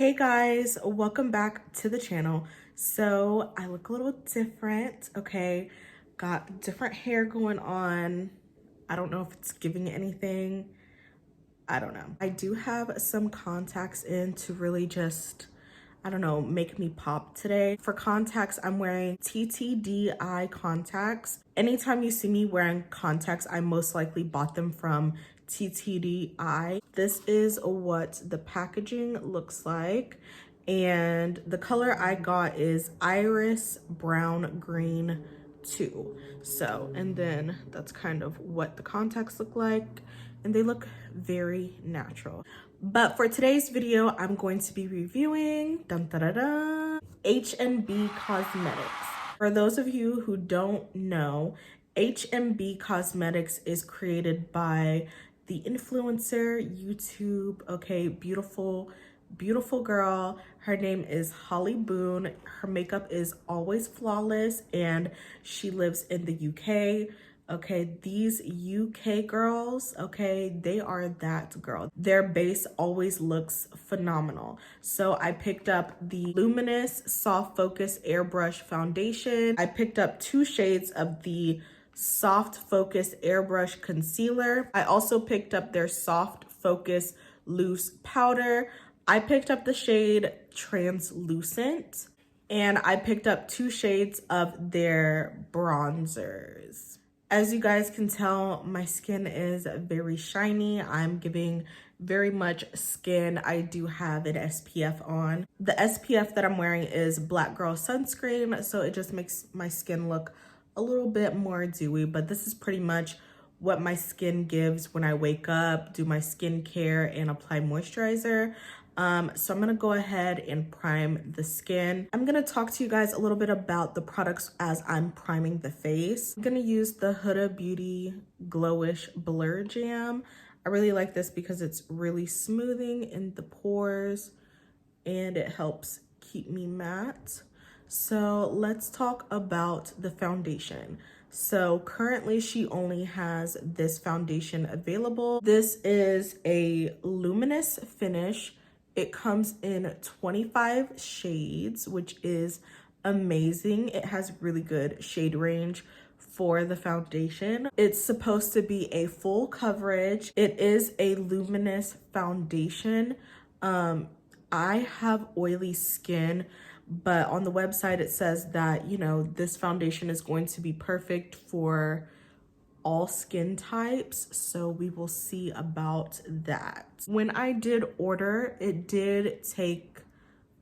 Hey guys, welcome back to the channel. So I look a little different, okay? Got different hair going on. I don't know if it's giving anything. I don't know. I do have some contacts in to really just, I don't know, make me pop today. For contacts, I'm wearing TTDI contacts. Anytime you see me wearing contacts, I most likely bought them from TTDI. This is what the packaging looks like. And the color I got is Iris Brown Green 2. So, and then that's kind of what the contacts look like. And they look very natural. But for today's video, I'm going to be reviewing HNB Cosmetics. For those of you who don't know, HNB Cosmetics is created by the influencer YouTube, okay, beautiful girl. Her name is Holly Boon. Her makeup is always flawless and she lives in the UK. Okay, these UK girls, okay, they are that girl. Their base always looks phenomenal. So I picked up the Luminous Soft Focus Airbrush Foundation. I picked up 2 shades of the Soft Focus Airbrush Concealer. I also picked up their Soft Focus Loose Powder. I picked up the shade Translucent. And I picked up 2 shades of their bronzers. As you guys can tell, my skin is very shiny. I'm giving very much skin. I do have an SPF on. The SPF that I'm wearing is Black Girl Sunscreen, so it just makes my skin look a little bit more dewy, but this is pretty much what my skin gives when I wake up, do my skincare, and apply moisturizer. So I'm gonna go ahead and prime the skin. I'm gonna talk to you guys a little bit about the products as I'm priming the face. I'm gonna use the Huda Beauty Glowish Blur Jam. I really like this because it's really smoothing in the pores and it helps keep me matte. So let's talk about the foundation. So currently she only has this foundation available. This is a luminous finish. It comes in 25 shades, which is amazing. It has really good shade range for the foundation. It's supposed to be a full coverage. It is a luminous foundation. I have oily skin, but on the website it says that, you know, this foundation is going to be perfect for all skin types, so we will see about that. When I did order, it did take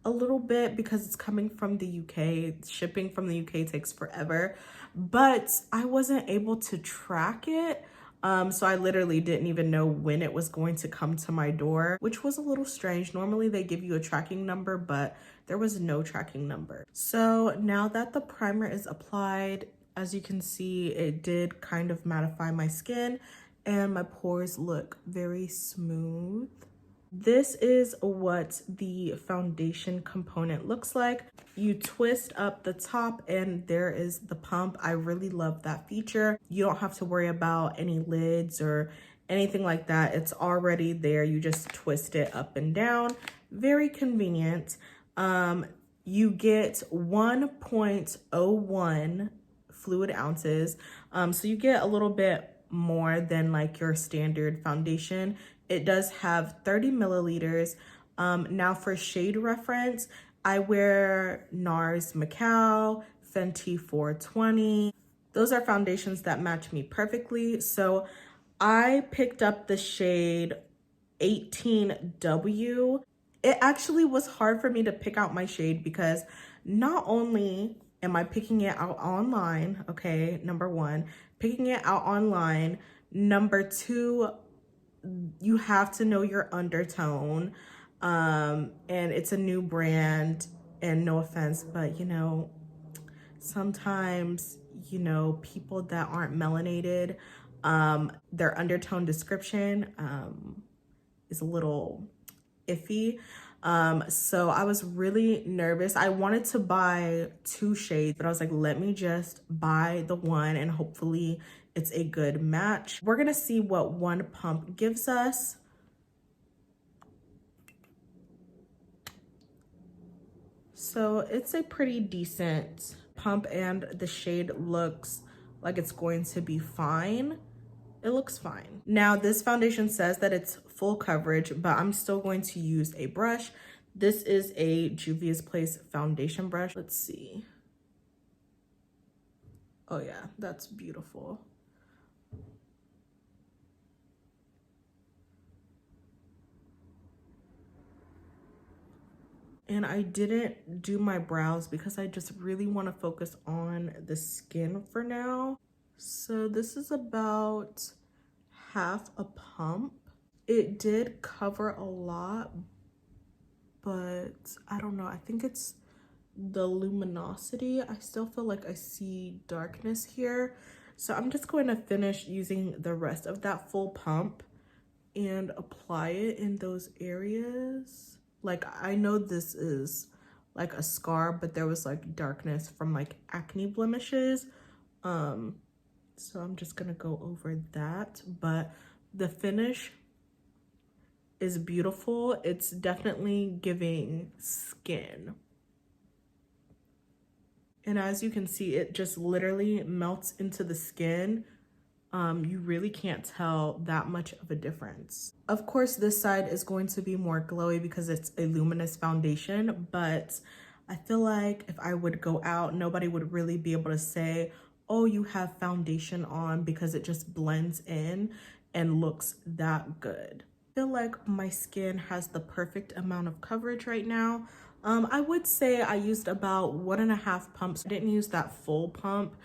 a little bit because it's coming from the UK. Shipping from the UK takes forever, but I wasn't able to track it. So I literally didn't even know when it was going to come to my door, which was a little strange. Normally they give you a tracking number, but there was no tracking number. So now that the primer is applied, as you can see, it did kind of mattify my skin and my pores look very smooth. This is what the foundation component looks like. You twist up the top and there is the pump. I really love that feature. You don't have to worry about any lids or anything like that. It's already there. You just twist it up and down. Very convenient. You get 1.01 fluid ounces. So you get a little bit more than like your standard foundation. It does have 30 milliliters. Now for shade reference, I wear NARS MACAO, FENTY 420. Those are foundations that match me perfectly. So I picked up the shade 18W. It actually was hard for me to pick out my shade because not only am I picking it out online, okay, number 1, picking it out online, number 2, you have to know your undertone, and it's a new brand, and no offense, but you know, sometimes, you know, people that aren't melanated, their undertone description is a little iffy. So I was really nervous. I wanted to buy 2 shades, but I was like, let me just buy the one and hopefully it's a good match. We're gonna see what one pump gives us. So it's a pretty decent pump and the shade looks like it's going to be fine. It looks fine. Now this foundation says that it's full coverage, but I'm still going to use a brush. This is a Juvia's Place foundation brush. Let's see. Oh yeah, that's beautiful. And I didn't do my brows because I just really want to focus on the skin for now. So this is about half a pump. It did cover a lot, but I don't know. I think it's the luminosity. I still feel like I see darkness here. So I'm just going to finish using the rest of that full pump and apply it in those areas. Like, I know this is like a scar, but there was like darkness from like acne blemishes. So I'm just gonna go over that, but the finish is beautiful. It's definitely giving skin. And as you can see, it just literally melts into the skin. You really can't tell that much of a difference. Of course, this side is going to be more glowy because it's a luminous foundation, but I feel like if I would go out, nobody would really be able to say, oh, you have foundation on, because it just blends in and looks that good. I feel like my skin has the perfect amount of coverage right now. I would say I used about 1.5 pumps. I didn't use that full pump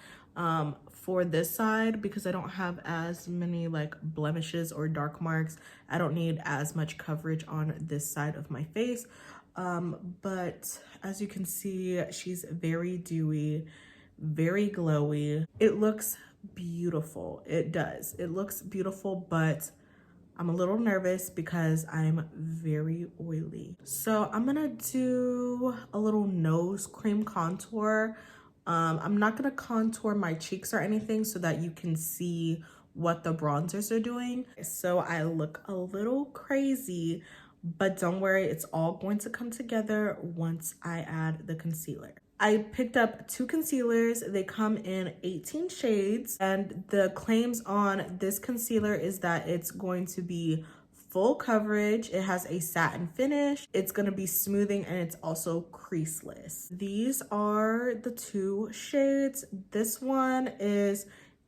for this side because I don't have as many like blemishes or dark marks. I don't need as much coverage on this side of my face. But as you can see, she's very dewy, very glowy. It looks beautiful. It does. It looks beautiful, but I'm a little nervous because I'm very oily. So I'm gonna do a little nose cream contour. I'm not gonna contour my cheeks or anything so that you can see what the bronzers are doing. So I look a little crazy, but don't worry, it's all going to come together once I add the concealer. I picked up 2 concealers. They come in 18 shades, and the claims on this concealer is that it's going to be full coverage. It has a satin finish. It's going to be smoothing, and it's also creaseless. These are the 2 shades. This one is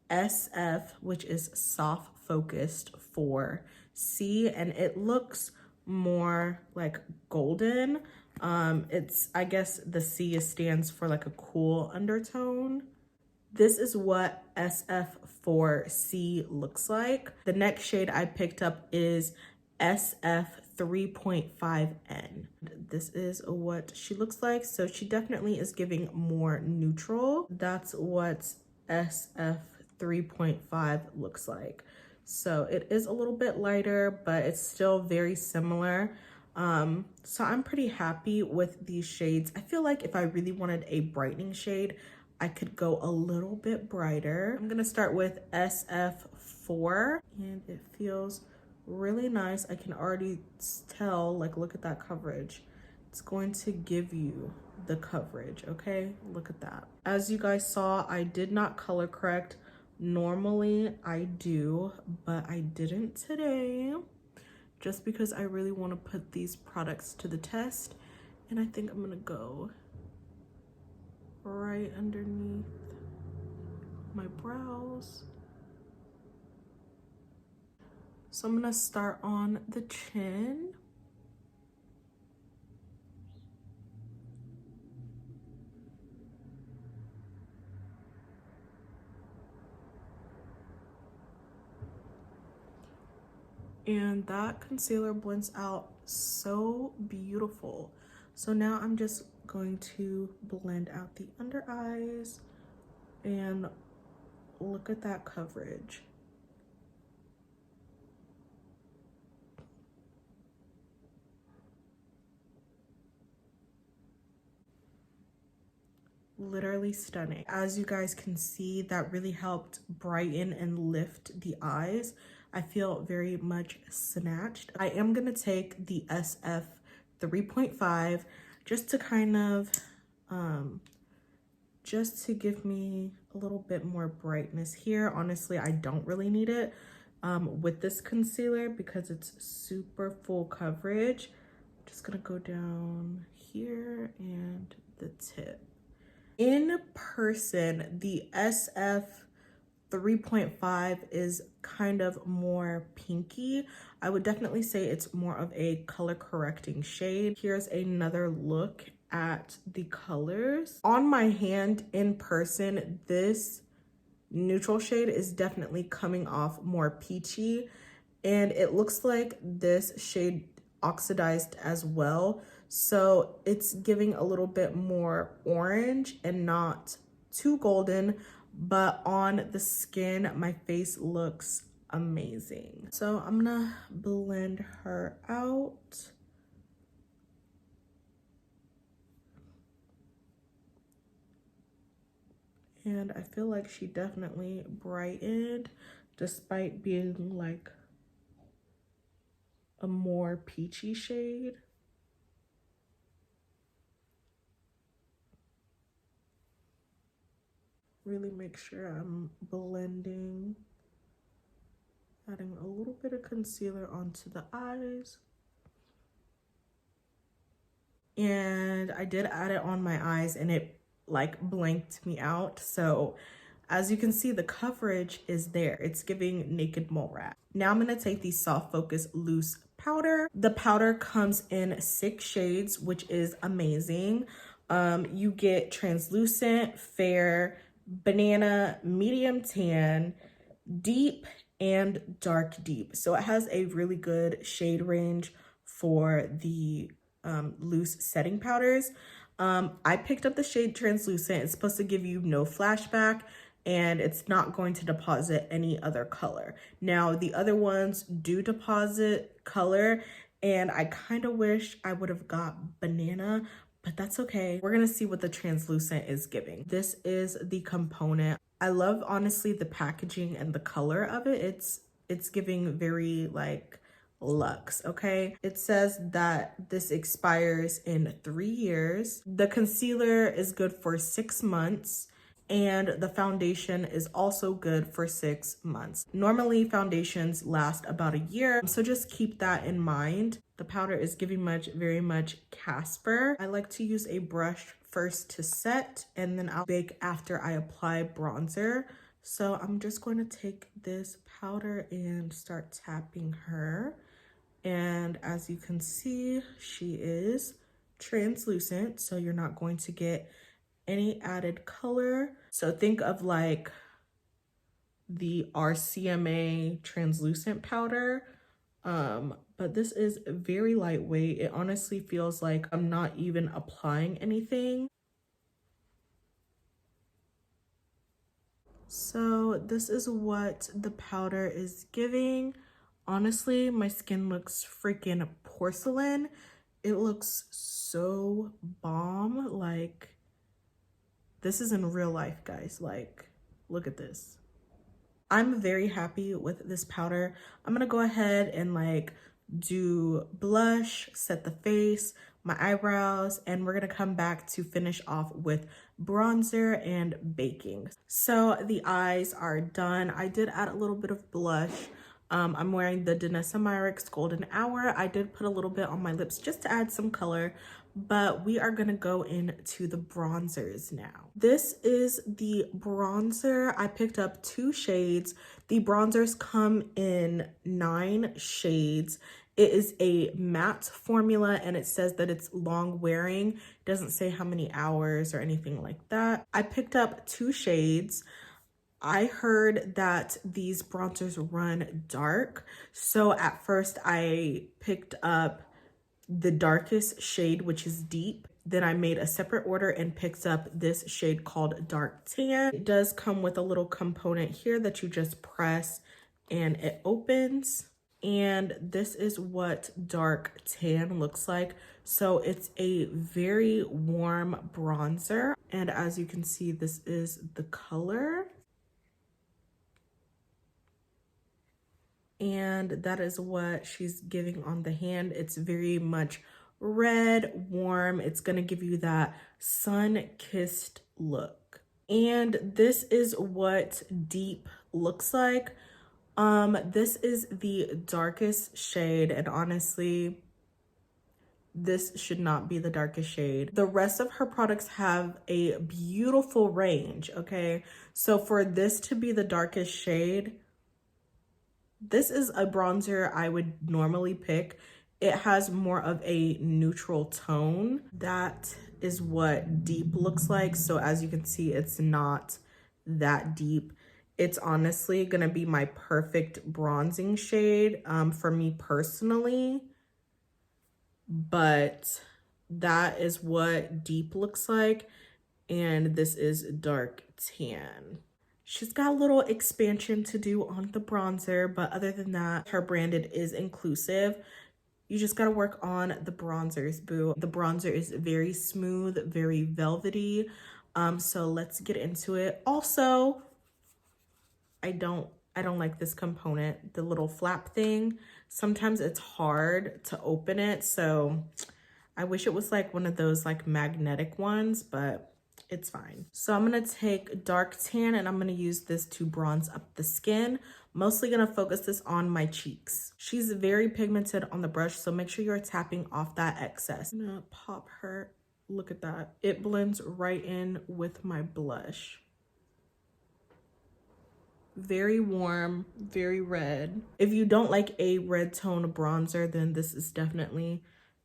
SF, which is soft focused for C, and it looks more like golden. It's, I guess the C stands for like a cool undertone. This is what SF4C looks like. The next shade I picked up is SF 3.5N. This is what she looks like. So she definitely is giving more neutral. That's what SF 3.5 looks like. So it is a little bit lighter, but it's still very similar. So I'm pretty happy with these shades. I feel like if I really wanted a brightening shade, I could go a little bit brighter. I'm gonna start with SF4, and it feels really nice. I can already tell, like, look at that coverage. It's going to give you the coverage, okay? Look at that. As you guys saw, I did not color correct. Normally I do, but I didn't today, just because I really want to put these products to the test. And I think I'm gonna go right underneath my brows. So I'm gonna start on the chin. And that concealer blends out so beautiful. So now I'm just going to blend out the under eyes, and look at that coverage. Literally stunning. As you guys can see, that really helped brighten and lift the eyes. I feel very much snatched. I am gonna take the SF 3.5 just to kind of, just to give me a little bit more brightness here. Honestly, I don't really need it with this concealer because it's super full coverage. I'm just gonna go down here and the tip. In person, the SF 3.5 is kind of more pinky. I would definitely say it's more of a color correcting shade. Here's another look at the colors. On my hand in person, this neutral shade is definitely coming off more peachy, and it looks like this shade oxidized as well. So it's giving a little bit more orange and not too golden, but on the skin, my face looks amazing. So I'm gonna blend her out. And I feel like she definitely brightened despite being like a more peachy shade. Really make sure I'm blending, adding a little bit of concealer onto the eyes. And I did add it on my eyes and it like blanked me out. So as you can see, the coverage is there. It's giving naked mole rat. Now I'm gonna take the Soft Focus Loose Powder. The powder comes in 6 shades, which is amazing. You get translucent, fair, banana, medium tan, deep, and dark deep. So it has a really good shade range for the loose setting powders. I picked up the shade translucent. It's supposed to give you no flashback and it's not going to deposit any other color. Now the other ones do deposit color and I kind of wish I would have got banana, but that's okay. We're gonna see what the translucent is giving. This is the component. I love, honestly, the packaging and the color of it. It's giving very like luxe, okay? It says that this expires in 3 years. The concealer is good for 6 months. And the foundation is also good for 6 months. Normally foundations last about a year, so just keep that in mind. The powder is giving very much Casper. I like to use a brush first to set and then I'll bake after I apply bronzer. So I'm just going to take this powder and start tapping her. And as you can see, she is translucent, so you're not going to get any added color. So think of like the RCMA translucent powder, but this is very lightweight. It honestly feels like I'm not even applying anything. So this is what the powder is giving. Honestly, my skin looks freaking porcelain. It looks so bomb. Like, this is in real life, guys. Like, look at this. I'm very happy with this powder. I'm gonna go ahead and like do blush, set the face, my eyebrows, and we're gonna come back to finish off with bronzer and baking. So the eyes are done. I did add a little bit of blush. I'm wearing the Danessa Myricks Golden Hour. I did put a little bit on my lips just to add some color, but we are gonna go into the bronzers now. This is the bronzer. I picked up 2 shades. The bronzers come in 9 shades. It is a matte formula and it says that it's long wearing. It doesn't say how many hours or anything like that. I picked up 2 shades. I heard that these bronzers run dark. So at first I picked up the darkest shade, which is deep. Then I made a separate order and picked up this shade called Dark Tan. It does come with a little component here that you just press and it opens. And this is what Dark Tan looks like. So it's a very warm bronzer. And as you can see, this is the color. And that is what she's giving on the hand. It's very much red, warm. It's gonna give you that sun-kissed look. And this is what deep looks like. This is the darkest shade, and honestly, this should not be the darkest shade. The rest of her products have a beautiful range, okay? So for this to be the darkest shade, this is a bronzer I would normally pick. It has more of a neutral tone. That is what deep looks like. So as you can see, it's not that deep. It's honestly gonna be my perfect bronzing shade for me personally. But that is what deep looks like, and this is dark tan. She's got a little expansion to do on the bronzer, but other than that, her branded is inclusive. You just gotta work on the bronzers, boo. The bronzer is very smooth, very velvety. So let's get into it. Also, I don't like this component, the little flap thing. Sometimes it's hard to open it, so I wish it was like one of those like magnetic ones, but it's fine. So I'm gonna take dark tan and I'm gonna use this to bronze up the skin. Mostly gonna focus this on my cheeks. She's very pigmented on the brush, so make sure you're tapping off that excess. I'm gonna pop her, look at that. It blends right in with my blush. Very warm, very red. If you don't like a red tone bronzer, then this is definitely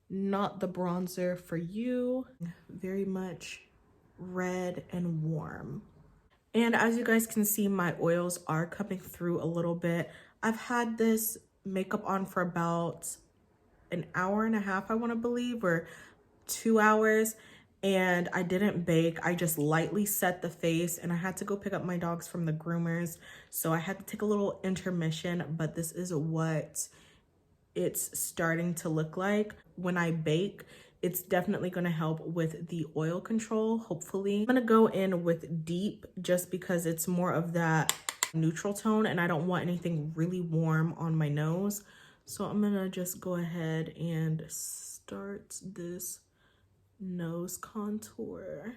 not the bronzer for you. Very much red and warm. And as you guys can see, my oils are coming through a little bit. I've had this makeup on for about an hour and a half, I want to believe, or 2 hours. And I didn't bake. I just lightly set the face, and I had to go pick up my dogs from the groomers. So I had to take a little intermission, but this is what it's starting to look like. When I bake, it's definitely gonna help with the oil control, hopefully. I'm gonna go in with deep just because it's more of that neutral tone and I don't want anything really warm on my nose. So I'm gonna just go ahead and start this nose contour.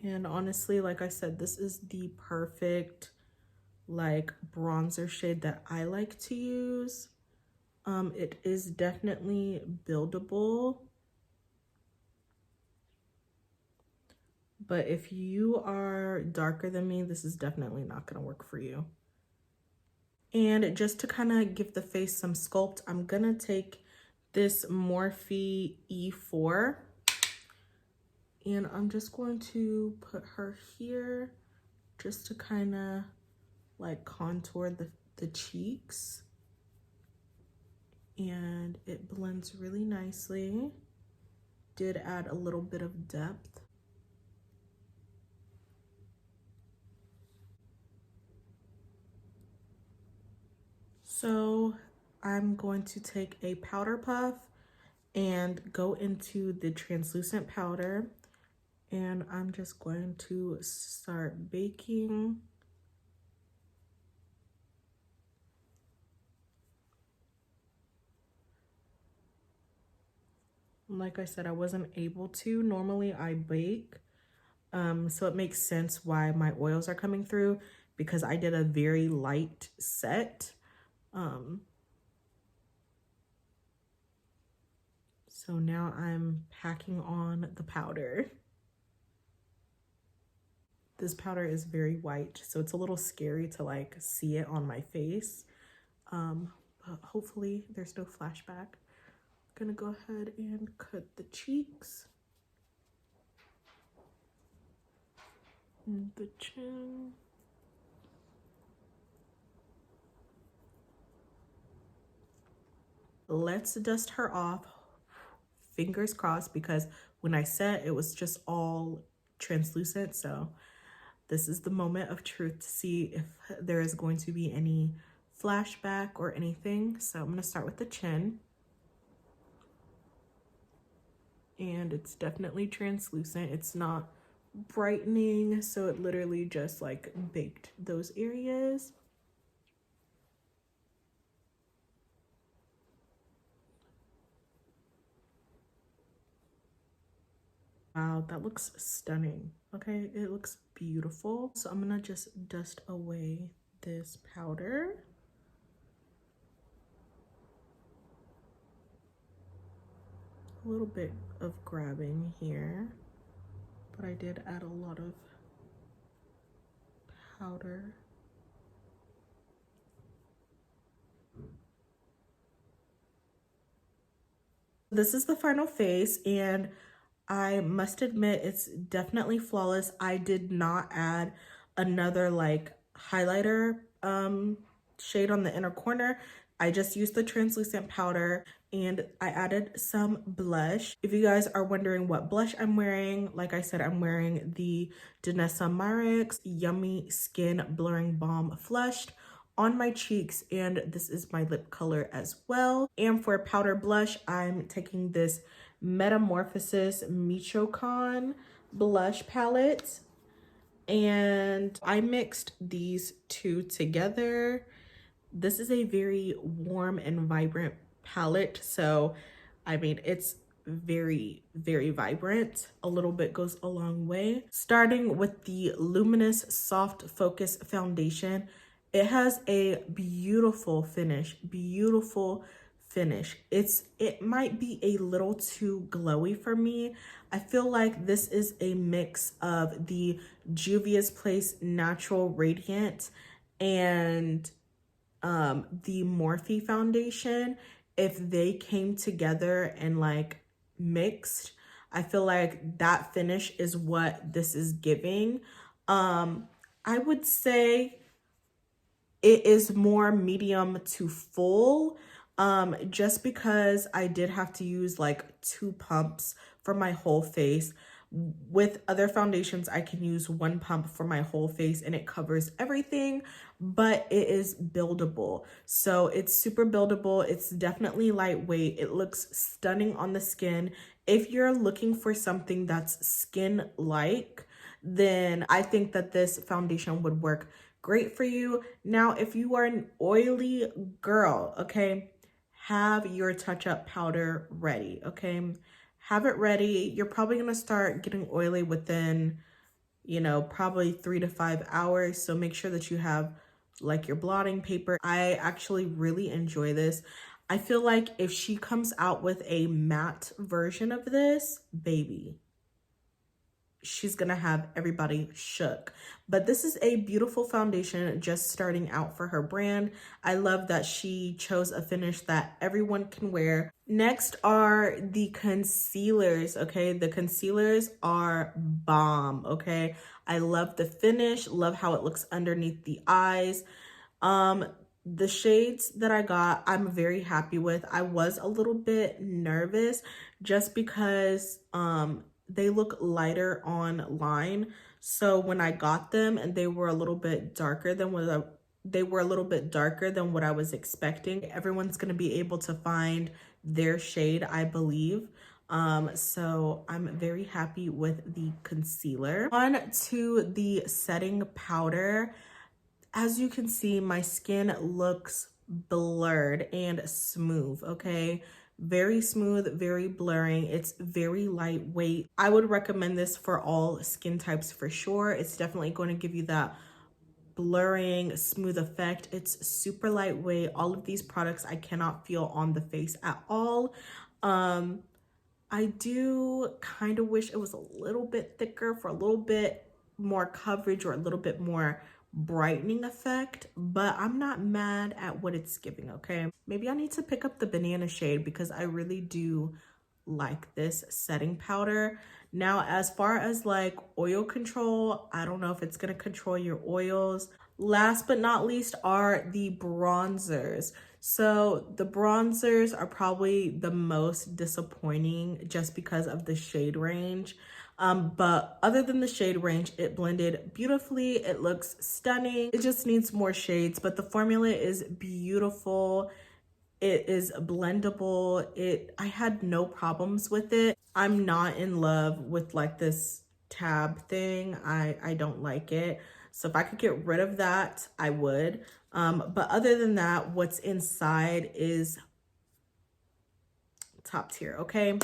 And honestly, like I said, this is the perfect like bronzer shade that I like to use. It is definitely buildable, but if you are darker than me, this is definitely not gonna work for you. And just to kind of give the face some sculpt, I'm gonna take this Morphe E4 and I'm just going to put her here just to kind of like contour the cheeks. And it blends really nicely. Did add a little bit of depth. So I'm going to take a powder puff and go into the translucent powder, and I'm just going to start baking. Like I said, I wasn't able to. Normally I bake, so it makes sense why my oils are coming through, because I did a very light set. So now I'm packing on the powder. This powder is very white, so it's a little scary to like see it on my face. But hopefully there's no flashback. I'm gonna go ahead and cut the cheeks. And the chin. Let's dust her off. Fingers crossed, because when I set, it was just all translucent. So this is the moment of truth to see if there is going to be any flashback or anything. So I'm gonna start with the chin. And it's definitely translucent. It's not brightening, so it literally just like baked those areas. Wow, that looks stunning. Okay, it looks beautiful. So I'm gonna just dust away this powder. A little bit of grabbing here, but I did add a lot of powder. This is the final face, and I must admit it's definitely flawless. I did not add another like highlighter shade on the inner corner. I just used the translucent powder and I added some blush. If you guys are wondering what blush I'm wearing, like I said, I'm wearing the Danessa Myricks Yummy Skin Blurring Balm Flushed on my cheeks, and this is my lip color as well. And for powder blush, I'm taking this Metamorphosis Michoacán blush palette, and I mixed these two together. This is a very warm and vibrant palette, so I mean it's very, very vibrant. A little bit goes a long way. Starting with the Luminous Soft Focus Foundation, it has a beautiful finish, beautiful finish. It might be a little too glowy for me. I feel like this is a mix of the Juvia's Place Natural Radiant and the Morphe foundation. If they came together and like mixed, I feel like that finish is what this is giving. I would say it is more medium to full, just because I did have to use like 2 pumps for my whole face. With other foundations, I can use 1 pump for my whole face and it covers everything, but it is buildable. So it's super buildable. It's definitely lightweight. It looks stunning on the skin. If you're looking for something that's skin-like, then I think that this foundation would work great for you. Now, if you are an oily girl, okay, have your touch-up powder ready, okay? Have it ready. You're probably gonna start getting oily within, you know, probably 3 to 5 hours. So make sure that you have like your blotting paper. I actually really enjoy this. I feel like if she comes out with a matte version of this, baby, she's gonna have everybody shook. But this is a beautiful foundation just starting out for her brand. I love that she chose a finish that everyone can wear. Next are the concealers, okay? The concealers are bomb, okay? I love the finish, love how it looks underneath the eyes. The shades that I got, I'm very happy with. I was a little bit nervous just because they look lighter online. So when I got them and they were a little bit darker than what I was expecting. Everyone's going to be able to find their shade, I believe. So I'm very happy with the concealer. On to the setting powder. As you can see, my skin looks blurred and smooth, okay? Very smooth, very blurring. It's very lightweight. I would recommend this for all skin types for sure. It's definitely going to give you that blurring, smooth effect. It's super lightweight. All of these products I cannot feel on the face at all. I do kind of wish it was a little bit thicker for a little bit more coverage or a little bit more brightening effect, but I'm not mad at what it's giving, okay? Maybe I need to pick up the banana shade because I really do like this setting powder. Now, as far as like oil control, I don't know if it's gonna control your oils. Last but not least are the bronzers. So the bronzers are probably the most disappointing just because of the shade range. But other than the shade range, it blended beautifully. It looks stunning. It just needs more shades, but the formula is beautiful. It is blendable. I had no problems with it. I'm not in love with like this tab thing. I don't like it. So if I could get rid of that, I would. But other than that, what's inside is top tier, okay?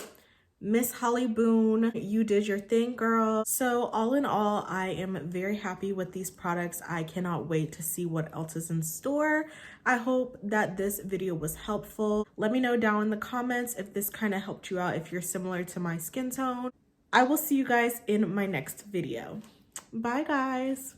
Miss Holly Boon, you did your thing, girl. So all in all, I am very happy with these products. I cannot wait to see what else is in store. I hope that this video was helpful. Let me know down in the comments if this kind of helped you out, if you're similar to my skin tone. I will see you guys in my next video. Bye, guys.